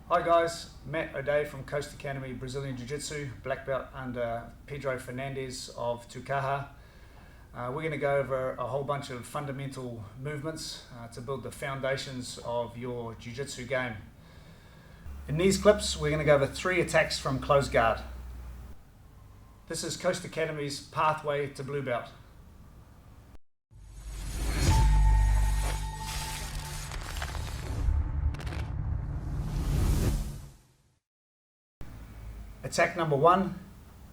Hi guys, Matt O'Day from Coast Academy Brazilian Jiu-Jitsu, black belt under Pedro Fernandez of Tucaha. We're going to go over a whole bunch of fundamental movements to build the foundations of your Jiu-Jitsu game. In these clips, we're going to go over 3 attacks from close guard. This is Coast Academy's pathway to blue belt. Attack number 1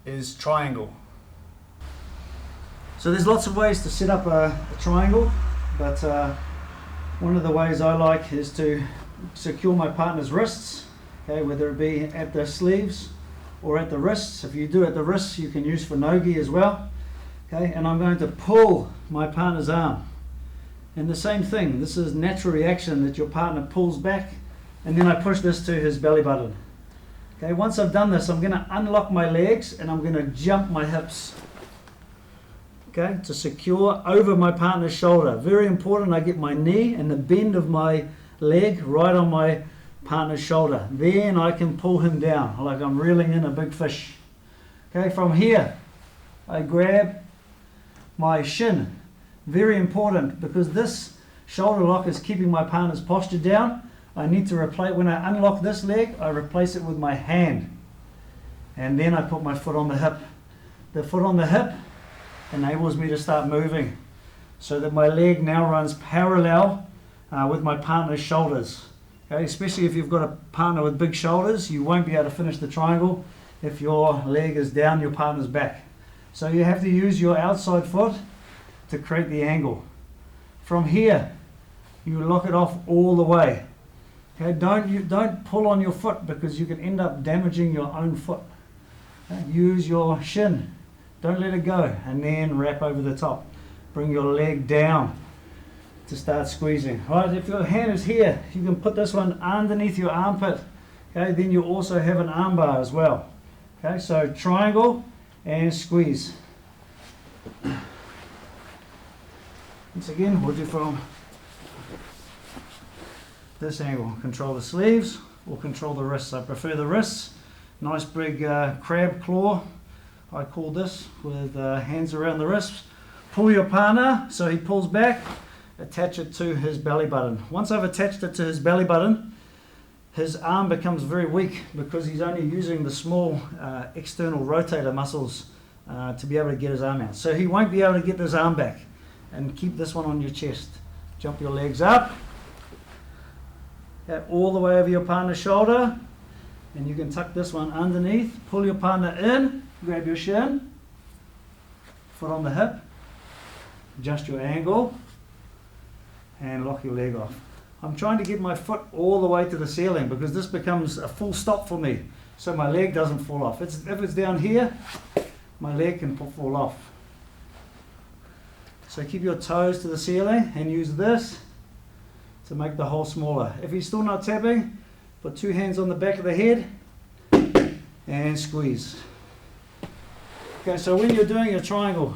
is triangle. So there's lots of ways to set up a triangle, but one of the ways I like is to secure my partner's wrists, okay, whether it be at the sleeves or at the wrists. If you do at the wrists, you can use for no-gi as well. Okay, and I'm going to pull my partner's arm. And the same thing, this is natural reaction that your partner pulls back, and then I push this to his belly button. Okay, once I've done this, I'm going to unlock my legs and I'm going to jump my hips. Okay, to secure over my partner's shoulder. Very important, I get my knee and the bend of my leg right on my partner's shoulder. Then I can pull him down like I'm reeling in a big fish. Okay, from here, I grab my shin. Very important, because this shoulder lock is keeping my partner's posture down. I need to replace, when I unlock this leg, I replace it with my hand. And then I put my foot on the hip. The foot on the hip enables me to start moving, so that my leg now runs parallel with my partner's shoulders. Okay, especially if you've got a partner with big shoulders, you won't be able to finish the triangle if your leg is down your partner's back. So you have to use your outside foot to create the angle. From here, you lock it off all the way. Okay, don't pull on your foot, because you can end up damaging your own foot. Okay, use your shin. Don't let it go, and then wrap over the top. Bring your leg down to start squeezing. All right, if your hand is here, you can put this one underneath your armpit. Okay, then you also have an armbar as well. Okay, so triangle and squeeze. Once again, we'll do from this angle. Control the sleeves or control the wrists. I prefer the wrists. Nice big crab claw, I call this, with hands around the wrists. Pull your partner so he pulls back. Attach it to his belly button. Once I've attached it to his belly button, his arm becomes very weak, because he's only using the small external rotator muscles to be able to get his arm out. So he won't be able to get his arm back. And keep this one on your chest. Jump your legs up. All the way over your partner's shoulder, and you can tuck this one underneath. Pull your partner in, grab your shin, foot on the hip, adjust your angle, and lock your leg off. I'm trying to get my foot all the way to the ceiling, because this becomes a full stop for me, so my leg doesn't fall off. If it's down here, my leg can fall off. So keep your toes to the ceiling and use this to make the hole smaller. If he's still not tapping, put 2 hands on the back of the head and squeeze. Okay, so when you're doing a triangle,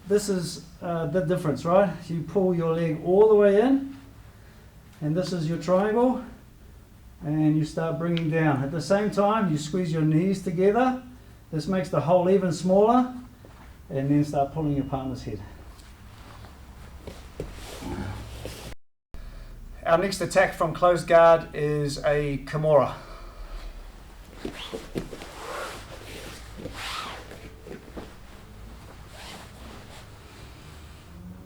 this is the difference, right? You pull your leg all the way in, and this is your triangle, and you start bringing down. At the same time, you squeeze your knees together. This makes the hole even smaller, and then start pulling your partner's head. Our next attack from close guard is a Kimura.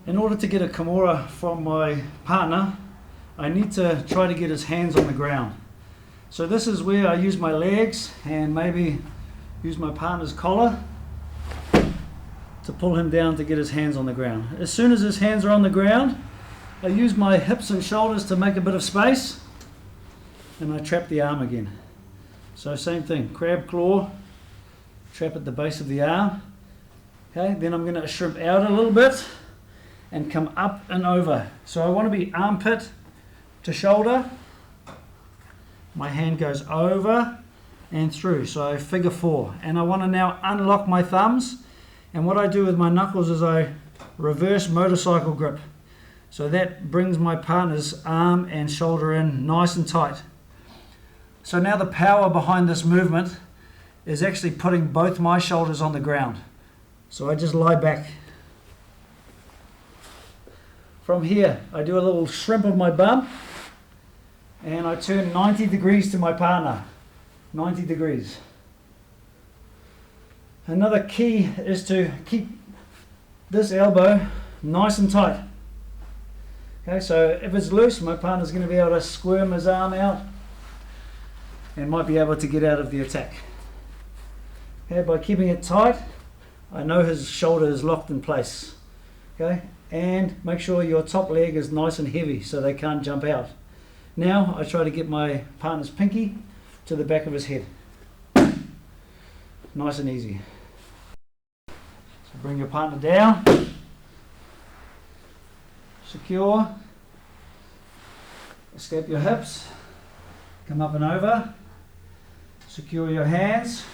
In order to get a Kimura from my partner, I need to try to get his hands on the ground. So this is where I use my legs and maybe use my partner's collar to pull him down to get his hands on the ground. As soon as his hands are on the ground, I use my hips and shoulders to make a bit of space, and I trap the arm again. So same thing, crab claw, trap at the base of the arm. Okay, then I'm going to shrimp out a little bit and come up and over. So I want to be armpit to shoulder. My hand goes over and through, so figure 4. And I want to now unlock my thumbs, and what I do with my knuckles is I reverse motorcycle grip. So that brings my partner's arm and shoulder in nice and tight. So now the power behind this movement is actually putting both my shoulders on the ground. So I just lie back. From here, I do a little shrimp of my bum and I turn 90 degrees to my partner. 90 degrees. Another key is to keep this elbow nice and tight. Okay, so if it's loose, my partner's going to be able to squirm his arm out and might be able to get out of the attack. Okay, by keeping it tight, I know his shoulder is locked in place. Okay, and make sure your top leg is nice and heavy so they can't jump out. Now I try to get my partner's pinky to the back of his head. Nice and easy. So bring your partner down. Secure. Escape your hips. Come up and over. Secure your hands.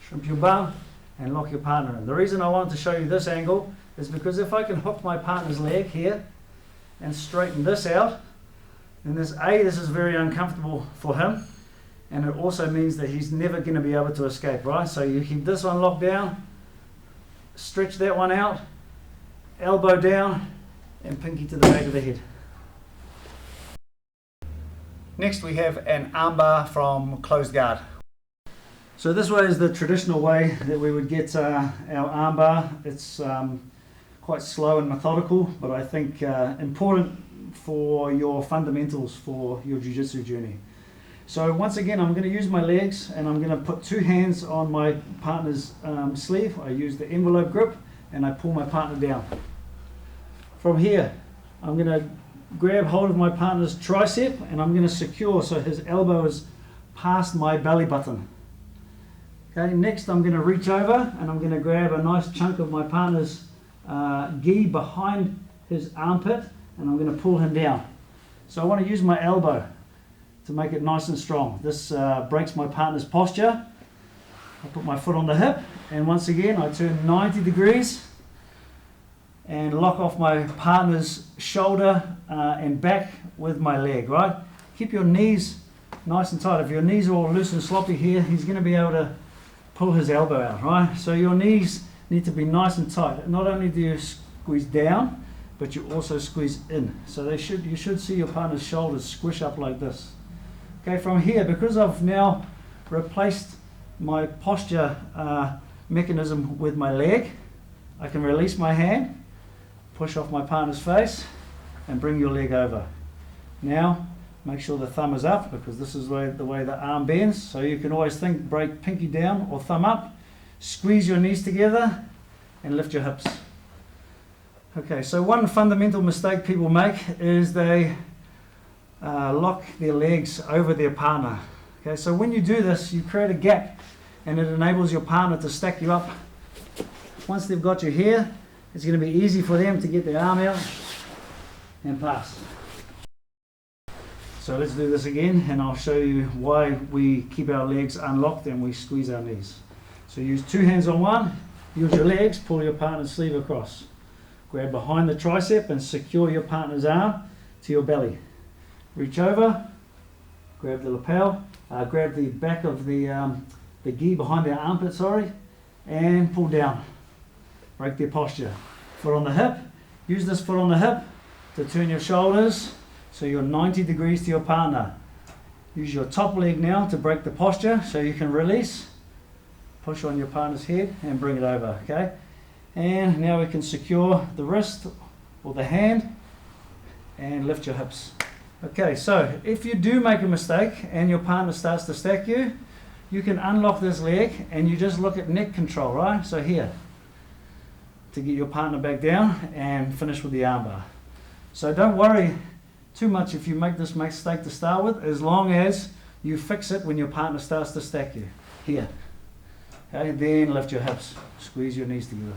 Shrimp your bum and lock your partner in. The reason I wanted to show you this angle is because if I can hook my partner's leg here and straighten this out, then this is very uncomfortable for him, and it also means that he's never going to be able to escape, right? So you keep this one locked down, stretch that one out, elbow down, and pinky to the back of the head. Next we have an armbar from closed guard. So this way is the traditional way that we would get our armbar. It's quite slow and methodical, but I think important for your fundamentals for your jiu-jitsu journey. So once again, I'm going to use my legs and I'm going to put two hands on my partner's sleeve. I use the envelope grip and I pull my partner down. From here, I'm going to grab hold of my partner's tricep and I'm going to secure so his elbow is past my belly button. Okay, next I'm going to reach over and I'm going to grab a nice chunk of my partner's gi behind his armpit and I'm going to pull him down. So I want to use my elbow to make it nice and strong. This breaks my partner's posture. I put my foot on the hip and once again I turn 90 degrees and lock off my partner's shoulder and back with my leg, right? Keep your knees nice and tight. If your knees are all loose and sloppy here, he's going to be able to pull his elbow out, right? So your knees need to be nice and tight. Not only do you squeeze down, but you also squeeze in. So you should see your partner's shoulders squish up like this. Okay, from here, because I've now replaced my posture mechanism with my leg, I can release my hand, push off my partner's face, and bring your leg over. Now, make sure the thumb is up because this is the way the arm bends. So you can always think, break pinky down or thumb up, squeeze your knees together, and lift your hips. Okay, so one fundamental mistake people make is they lock their legs over their partner. Okay, so when you do this, you create a gap and it enables your partner to stack you up. Once they've got you here, it's going to be easy for them to get their arm out and pass. So let's do this again and I'll show you why we keep our legs unlocked and we squeeze our knees. So use two hands on one, use your legs, pull your partner's sleeve across. Grab behind the tricep and secure your partner's arm to your belly. Reach over, grab the lapel, grab the back of the gi behind their armpit, and pull down. Break their posture. Foot on the hip. Use this foot on the hip to turn your shoulders so you're 90 degrees to your partner. Use your top leg now to break the posture so you can release. Push on your partner's head and bring it over, okay? And now we can secure the wrist or the hand and lift your hips. Okay, so if you do make a mistake and your partner starts to stack you, you can unlock this leg and you just look at neck control, right? So here, to get your partner back down and finish with the armbar. So don't worry too much if you make this mistake to start with, as long as you fix it when your partner starts to stack you. Here. Okay, then lift your hips, squeeze your knees together.